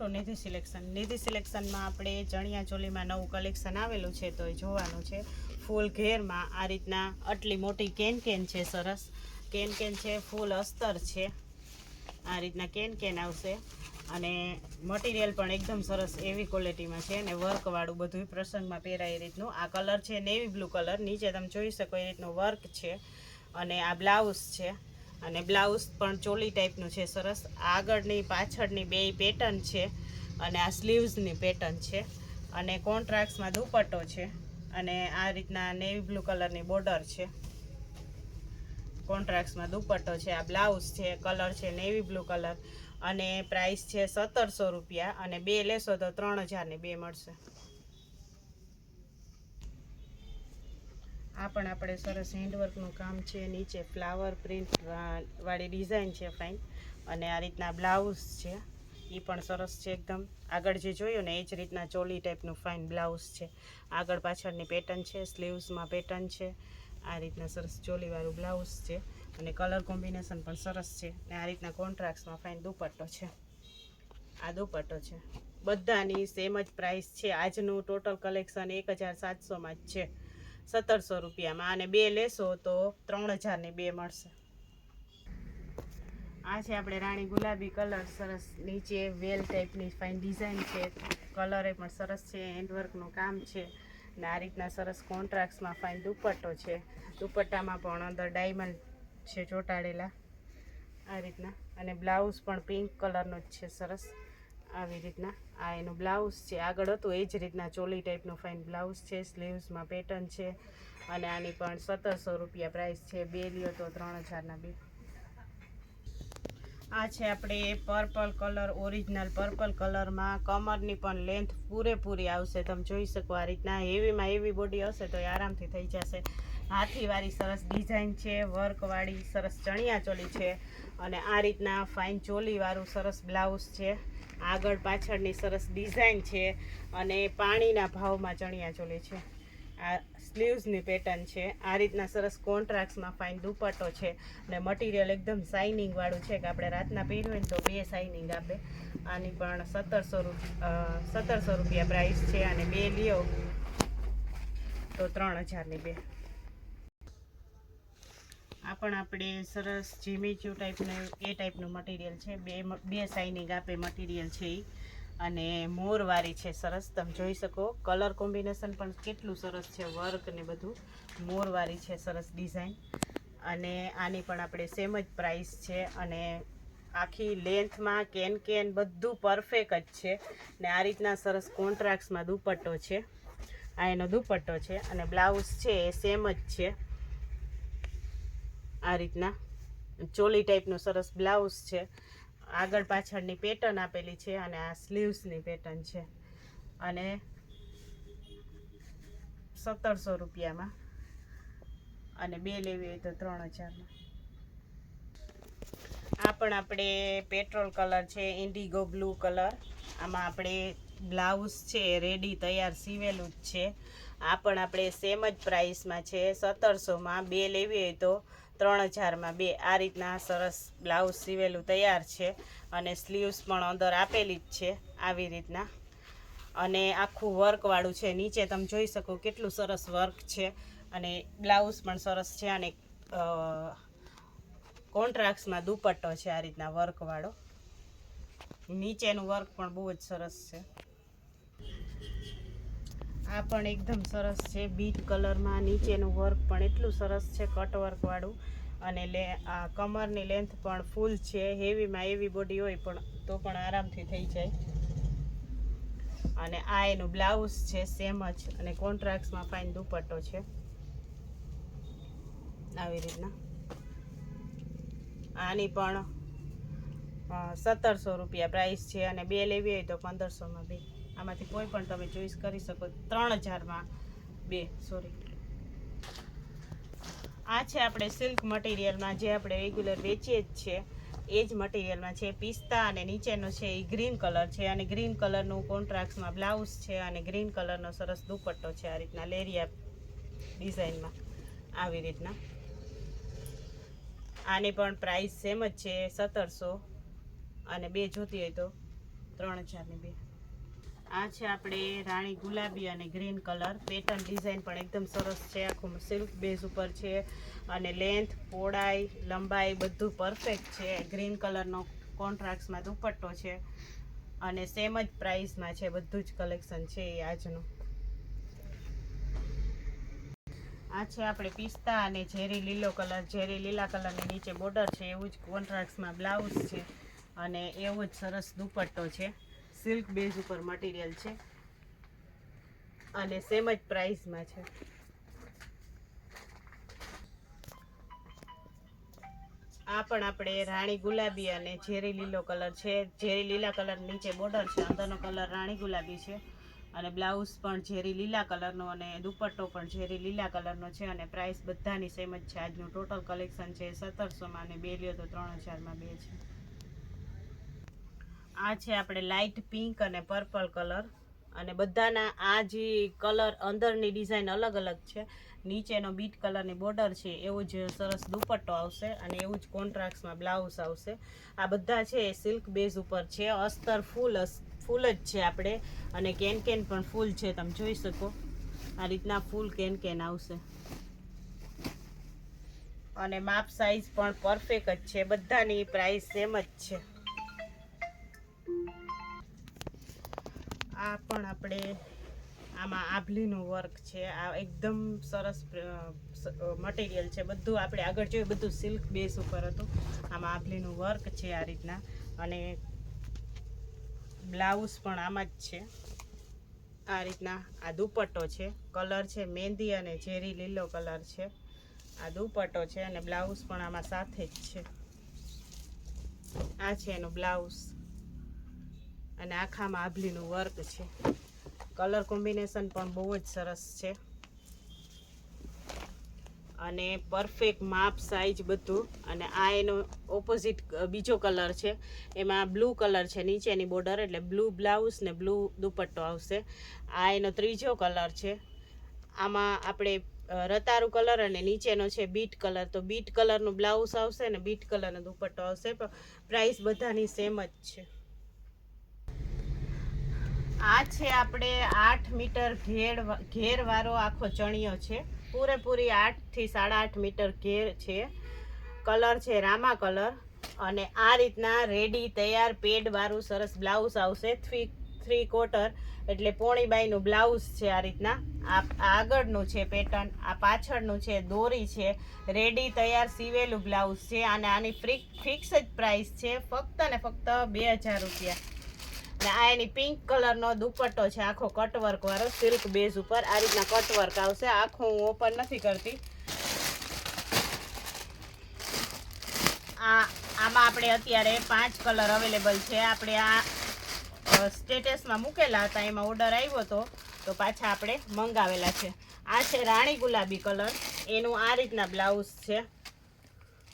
Two નિધિ selection. નિધિ સિલેક્શનમાં આપણે ચણિયા ચોલીમાં નવું collection આવેલું છે તો એ જોવાનું છે. ફૂલ ઘેરમાં આ રીતના આટલી મોટી કેન છે, સરસ કેન છે, ફૂલ અસ્તર છે, આ રીતના કેન આવશે અને મટીરિયલ પણ એકદમ સરસ એવી ક્વોલિટીમાં છે અને વર્કવાળું બધું પ્રસંગમાં પહેરાય એ રીતનું. આ કલર છે નેવી બ્લુ કલર, નીચે તમે જોઈ શકો એ રીતનું વર્ક છે અને આ બ્લાઉઝ છે અને બ્લાઉઝ પણ ચોલી ટાઈપનું છે સરસ. આગળની પાછળની બે પેટર્ન છે અને આ સ્લીવ્સની પેટર્ન છે અને કોન્ટ્રાક્ટ્સમાં દુપટ્ટો છે અને આ રીતના નેવી બ્લુ કલરની બોર્ડર છે. કોન્ટ્રાક્ટ્સમાં દુપટ્ટો છે, આ બ્લાઉઝ છે, કલર છે નેવી બ્લુ કલર અને પ્રાઇસ છે 1700 રૂપિયા અને બે લેશો તો 3000ની બે મળશે. આ પણ આપણે સરસ હેન્ડવર્કનું કામ છે, નીચે ફ્લાવર પ્રિન્ટ વાળી ડિઝાઇન છે ફાઇન અને આ રીતના બ્લાઉઝ છે એ પણ સરસ છે એકદમ. આગળ જે જોયું ને એ જ રીતના ચોલી ટાઈપનું ફાઇન બ્લાઉઝ છે. આગળ પાછળની પેટર્ન છે, સ્લીવ્સમાં પેટર્ન છે, આ રીતના સરસ ચોલીવાળું બ્લાઉઝ છે અને કલર કોમ્બિનેશન પણ સરસ છે અને આ રીતના કોન્ટ્રાક્ટ્સમાં ફાઇન દુપટ્ટો છે. આ દુપટ્ટો છે. બધાની સેમ જ પ્રાઇસ છે. આજનું ટોટલ કલેક્શન 1700માં જ છે, 1700 રૂપિયામાં અને બે લેશો તો 3000ની બે મળશે. આ છે આપણે રાણી ગુલાબી કલર, સરસ નીચે વેલ ટાઈપની ફાઇન ડિઝાઇન છે, કલર એ પણ સરસ છે, હેન્ડવર્કનું કામ છે અને આ રીતના સરસ કોન્ટ્રાક્ટ્સમાં ફાઇન દુપટ્ટો છે. દુપટ્ટામાં પણ અંદર ડાયમંડ છે ચોંટાડેલા આ રીતના અને બ્લાઉઝ પણ પિંક કલરનો જ છે સરસ આવી રીતના. આ એનું બ્લાઉઝ છે, આગળ હતું એ જ રીતના ચોલી ટાઈપનું ફાઇન બ્લાઉઝ છે, સ્લીવ્સમાં પેટર્ન છે અને આની પણ 1700 રૂપિયા પ્રાઇસ છે. બે લ્યો તો 3000ના બે. આ છે આપણે પર્પલ કલર, ઓરિજિનલ પર્પલ કલરમાં કમરની પણ લેન્થ પૂરેપૂરી આવશે. તમે જોઈ શકો આ રીતના હેવીમાં હેવી બોડી હશે તો એ આરામથી થઈ જશે. હાથીવાળી સરસ ડિઝાઇન છે, વર્કવાળી સરસ ચણિયા ચોલી છે અને આ રીતના ફાઇન ચોલીવાળું સરસ બ્લાઉઝ છે. આગળ પાછળની સરસ ડિઝાઇન છે અને પાણીના ભાવમાં ચણિયા ચોલી છે. આ સ્લીવ્સની પેટર્ન છે. આ રીતના સરસ કોન્ટ્રાક્ટ્સમાં ફાઇન દુપટ્ટો છે અને મટીરિયલ એકદમ શાઇનિંગવાળું છે કે આપણે રાતના પહેર્યું હોય ને તો બે શાઇનિંગ આપે. આની પણ 1700 રૂપિયા પ્રાઇસ છે અને બે લ્યો તો 3000ની બે. આ પણ આપણે સરસ જીમીચુ ટાઈપનું એ ટાઈપનું મટીરિયલ છે, બે શાઇનિંગ આપે મટીરિયલ છે એ અને મોરવાળી છે સરસ. તમે જોઈ શકો કલર કોમ્બિનેશન પણ કેટલું સરસ છે, વર્ક ને બધું મોરવાળી છે સરસ ડિઝાઇન અને આની પણ આપણે સેમ જ પ્રાઇસ છે અને આખી લેન્થમાં કેન બધું પરફેક્ટ જ છે ને આ રીતના સરસ કોન્ટ્રાક્ટ્સમાં દુપટ્ટો છે. આ એનો દુપટ્ટો છે અને બ્લાઉઝ છે એ સેમ જ છે. આ રીતના ચોલી ટાઈપનું સરસ બ્લાઉઝ છે, આગળ પાછળની પેટર્ન આપેલી છે અને આ સ્લીવ્સની પેટર્ન છે અને 1700 રૂપિયામાં અને બે લેવી હોય તો 3000માં. આ પણ આપણે પેટ્રોલ કલર છે, ઇન્ડિગો બ્લુ કલર. આમાં આપણે બ્લાઉઝ છે રેડી તૈયાર સીવેલું જ છે. આ પણ આપણે સેમ જ પ્રાઇસમાં છે, 1700માં બે લેવી હોય તો 3000માં બે. આ રીતના સરસ બ્લાઉઝ સીવેલું તૈયાર છે અને સ્લીવ્સ પણ અંદર આપેલી જ છે આવી રીતના અને આખું વર્કવાળું છે. નીચે તમે જોઈ શકો કેટલું સરસ વર્ક છે અને બ્લાઉઝ પણ સરસ છે અને કોન્ટ્રાક્ટ્સમાં દુપટ્ટો છે આ રીતના વર્કવાળો. નીચેનું વર્ક પણ બહુ જ સરસ છે. આ પણ એકદમ સરસ છે, બીટ કલરમાં નીચેનું વર્ક પણ એટલું સરસ છે, કટવર્કવાળું અને આ કમરની લેન્થ પણ ફૂલ છે. હેવીમાં હેવી બોડી હોય પણ તો પણ આરામથી થઈ જાય અને આ એનું બ્લાઉઝ છે સેમ જ અને કોન્ટ્રાક્ટ્સમાં ફાઇન દુપટ્ટો છે આવી રીતના. આની પણ 1700 રૂપિયા પ્રાઇસ છે અને બે લેવી હોય તો 1500માં બે. આમાંથી કોઈ પણ તમે ચોઈસ કરી શકો. 3000માં બે. સોરી. આ છે આપણે સિલ્ક મટીરિયલમાં જે આપણે રેગ્યુલર વેચીએ જ છે એ જ મટીરિયલમાં છે. પિસ્તા અને નીચેનો છે એ ગ્રીન કલર છે અને ગ્રીન કલરનું કોન્ટ્રાક્ટ્સમાં બ્લાઉઝ છે અને ગ્રીન કલરનો સરસ દુપટ્ટો છે આ રીતના લેરિયા ડિઝાઇનમાં આવી રીતના. આની પણ પ્રાઇસ સેમ જ છે 1700 અને બે જોતી હોય તો 3000ની બે. આ છે આપણે રાણી ગુલાબી અને ગ્રીન કલર. પેટર્ન ડિઝાઇન પણ એકદમ સરસ છે. આખું સિલ્ક બેઝ ઉપર છે અને લેન્થ, પહોળાઈ, લંબાઈ બધું પરફેક્ટ છે. ગ્રીન કલરનો કોન્ટ્રાસ્ટમાં દુપટ્ટો છે અને સેમ જ પ્રાઇસમાં છે. બધું જ કલેક્શન છે એ આજનું. આ છે આપણે પિસ્તા અને ઝેરી લીલો કલર. ઝેરી લીલા કલરની નીચે બોર્ડર છે, એવું જ કોન્ટ્રાસ્ટમાં બ્લાઉઝ છે અને એવો જ સરસ દુપટ્ટો છે. સિલ્ક બેઝ ઉપર મટીરિયલ છે અને સેમ જ પ્રાઇસમાં છે. આ પણ આપણે રાણી ગુલાબી અને ઝેરી લીલો કલર છે. ઝેરી લીલા કલર નીચે બોર્ડર છે, અંદરનો કલર રાણી ગુલાબી છે અને બ્લાઉઝ પણ ઝેરી લીલા કલરનો અને દુપટ્ટો પણ ઝેરી લીલા કલરનો છે અને પ્રાઇસ બધાની સેમ જ છે. આજનું ટોટલ કલેક્શન છે 1700માં અને બે લ્યો તો 3000માં બે છે. આ છે આપણે લાઇટ પિંક અને પર્પલ કલર અને બધાના આ જે કલર અંદરની ડિઝાઇન અલગ અલગ છે. નીચેનો બીટ કલરની બોર્ડર છે, એવું જ સરસ દુપટ્ટો આવશે અને એવું જ કોન્ટ્રાસ્ટમાં બ્લાઉઝ આવશે. આ બધા છે સિલ્ક બેઝ ઉપર છે. અસ્તર ફૂલ જ છે આપણે અને કેન પણ ફૂલ છે. તમે જોઈ શકો આ રીતના ફૂલ કેન આવશે અને માપ સાઈઝ પણ પરફેક્ટ જ છે. બધાની પ્રાઇસ સેમ જ છે. આ પણ આપણે આમાં આભલીનું વર્ક છે. આ એકદમ સરસ મટીરિયલ છે. બધું આપણે આગળ જોયું બધું સિલ્ક બેઝ ઉપર હતું. આમાં આભલીનું વર્ક છે આ રીતના અને બ્લાઉઝ પણ આમાં જ છે. આ રીતના આ દુપટ્ટો છે. કલર છે મહેંદી અને ઝેરી લીલો કલર છે. આ દુપટ્ટો છે અને બ્લાઉઝ પણ આમાં સાથે જ છે. આ છે એનું બ્લાઉઝ અને આખામાં આભલીનું વર્ક છે. કલર કોમ્બિનેશન પણ બહુ જ સરસ છે અને પરફેક્ટ માપ સાઈઝ બધું. અને આ એનો ઓપોઝિટ બીજો કલર છે, એમાં બ્લુ કલર છે નીચેની બોર્ડર, એટલે બ્લુ બ્લાઉઝ ને બ્લુ દુપટ્ટો આવશે. આ એનો ત્રીજો કલર છે. આમાં આપણે રતારું કલર અને નીચેનો છે બીટ કલર. તો બીટ કલરનું બ્લાઉઝ આવશે અને બીટ કલરનો દુપટ્ટો આવશે. પણ પ્રાઇસ બધાની સેમ જ છે. આ છે આપણે 8 મીટર ઘેરવાળો આખો ચણિયો છે. પૂરેપૂરી 8 થી 8.5 મીટર ઘેર છે. કલર છે રામા કલર અને આ રીતના રેડી તૈયાર પેડવાળું સરસ બ્લાઉઝ આવશે. 3/4 એટલે પોણી બાઈનું બ્લાઉઝ છે. આ રીતના આ આગળનું છે પેટર્ન, આ પાછળનું છે દોરી છે. રેડી તૈયાર સીવેલું બ્લાઉઝ છે અને આની ફિક્સ જ પ્રાઇસ છે ફક્ત ને ફક્ત 2000 રૂપિયા. ને આ એની પિંક કલરનો દુપટ્ટો છે, આખો કટવર્ક વાળો સિલ્ક બેઝ ઉપર. આ રીતના કટવર્ક આવશે. આખો હું ઓપન નથી કરતી. આમાં આપણે અત્યારે 5 કલર અવેલેબલ છે. આપણે આ સ્ટેટસમાં મૂકેલા હતા, એમાં ઓર્ડર આવ્યો હતો તો પાછા આપણે મંગાવેલા છે. આ છે રાણી ગુલાબી કલર. એનું આ રીતના બ્લાઉઝ છે.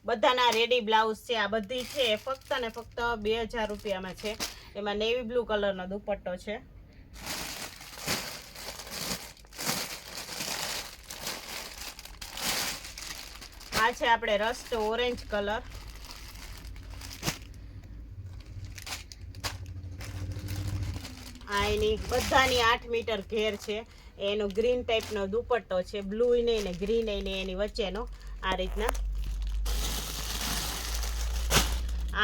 બધાના રેડી બ્લાઉઝ છે. આ બધી છે ફક્ત ને ફક્ત 2000 રૂપિયામાં છે. એમાં નેવી બ્લુ કલરનો દુપટ્ટો છે. આ છે આપણે રસ્ટ ઓરેન્જ કલર. આ એની બધાની 8 મીટર ઘેર છે. એનો ગ્રીન ટાઈપનો દુપટ્ટો છે. બ્લુ ને ગ્રીન એની વચ્ચેનો આ રીતના.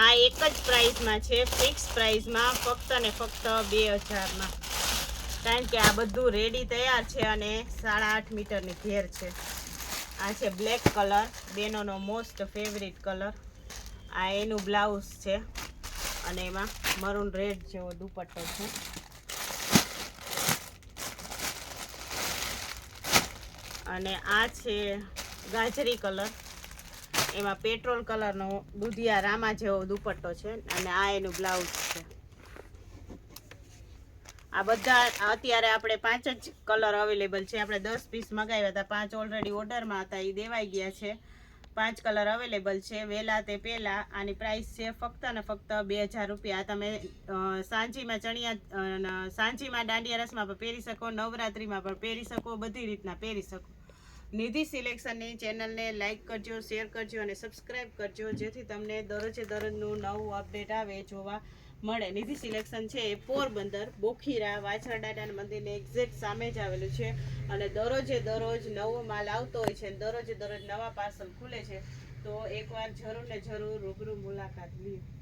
આ એક જ પ્રાઇસમાં છે, ફિક્સ પ્રાઇસમાં, ફક્ત ને ફક્ત 2000માં. કારણ કે આ બધું રેડી તૈયાર છે અને 8.5 મીટરની ઘેર છે. આ છે બ્લેક કલર, બેનોનો મોસ્ટ ફેવરિટ કલર. આ એનું બ્લાઉઝ છે અને એમાં મરૂન રેડ જેવો દુપટ્ટો છે. અને આ છે ગાજરી કલર. એમાં પેટ્રોલ કલરનો દુધિયા રામા જેવો દુપટ્ટો છે અને આ એનું બ્લાઉઝ છે. આ બધા અત્યારે આપણે 5 જ કલર અવેલેબલ છે. આપણે 10 પીસ મગાવ્યા હતા, 5 ઓલરેડી ઓર્ડરમાં હતા, એ દેવાઈ ગયા છે. 5 કલર અવેલેબલ છે. વહેલા તે પહેલાં આની પ્રાઇસ છે ફક્ત ને ફક્ત 2000 રૂપિયા. તમે સાંજીમાં સાંજીમાં દાંડિયા રસમાં પણ પહેરી શકો, નવરાત્રિમાં પણ પહેરી શકો, બધી રીતના પહેરી શકો. નિધિ સિલેક્શનની ચેનલને લાઇક કરજો, શેર કરજો અને સબસ્ક્રાઈબ કરજો, જેથી તમને દરરોજે દરરોજનું નવું અપડેટ આવે જોવા મળે. નિધિ સિલેક્શન છે એ પોરબંદર બોખીરા વાછરા દાદાના મંદિરની એક્ઝેક્ટ સામે જ આવેલું છે અને દરરોજે દરરોજ નવો માલ આવતો હોય છે અને દરરોજે દરરોજ નવા પાર્સલ ખુલે છે. તો એકવાર જરૂર ને જરૂર રૂબરૂ મુલાકાત લ્યો.